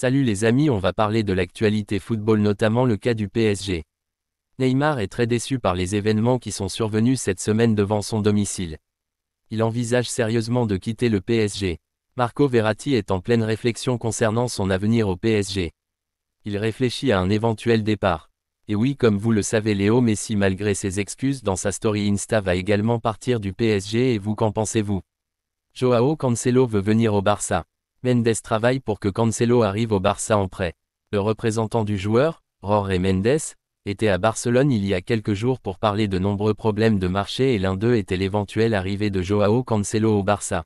Salut les amis, on va parler de l'actualité football, notamment le cas du PSG. Neymar est très déçu par les événements qui sont survenus cette semaine devant son domicile. Il envisage sérieusement de quitter le PSG. Marco Verratti est en pleine réflexion concernant son avenir au PSG. Il réfléchit à un éventuel départ. Et oui, comme vous le savez, Léo Messi, malgré ses excuses dans sa story Insta, va également partir du PSG. Et vous, qu'en pensez-vous? Joao Cancelo veut venir au Barça. Mendes travaille pour que Cancelo arrive au Barça en prêt. Le représentant du joueur, Jorge Mendes, était à Barcelone il y a quelques jours pour parler de nombreux problèmes de marché, et l'un d'eux était l'éventuelle arrivée de Joao Cancelo au Barça.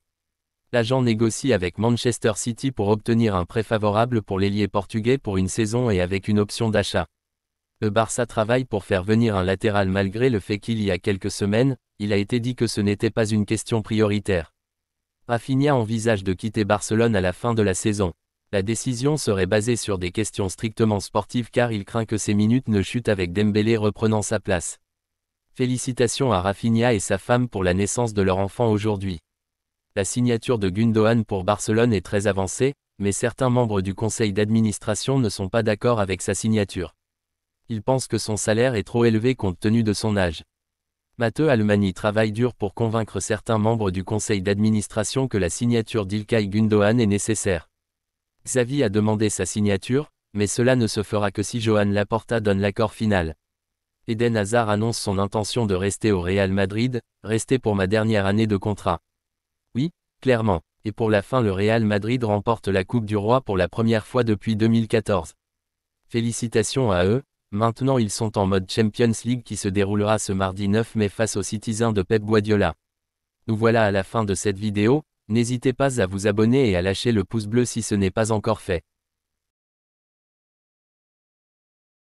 L'agent négocie avec Manchester City pour obtenir un prêt favorable pour l'ailier portugais pour une saison et avec une option d'achat. Le Barça travaille pour faire venir un latéral malgré le fait qu'il y a quelques semaines, il a été dit que ce n'était pas une question prioritaire. Rafinha envisage de quitter Barcelone à la fin de la saison. La décision serait basée sur des questions strictement sportives car il craint que ses minutes ne chutent avec Dembélé reprenant sa place. Félicitations à Rafinha et sa femme pour la naissance de leur enfant aujourd'hui. La signature de Gundogan pour Barcelone est très avancée, mais certains membres du conseil d'administration ne sont pas d'accord avec sa signature. Ils pensent que son salaire est trop élevé compte tenu de son âge. Matteo Alemany travaille dur pour convaincre certains membres du conseil d'administration que la signature d'Ilkay Gundogan est nécessaire. Xavi a demandé sa signature, mais cela ne se fera que si Joan Laporta donne l'accord final. Eden Hazard annonce son intention de rester au Real Madrid, « Rester pour ma dernière année de contrat ». Oui, clairement. Et pour la fin, le Real Madrid remporte la Coupe du Roi pour la première fois depuis 2014. Félicitations à eux. Maintenant ils sont en mode Champions League qui se déroulera ce mardi 9 mai face aux Citizens de Pep Guardiola. Nous voilà à la fin de cette vidéo, n'hésitez pas à vous abonner et à lâcher le pouce bleu si ce n'est pas encore fait.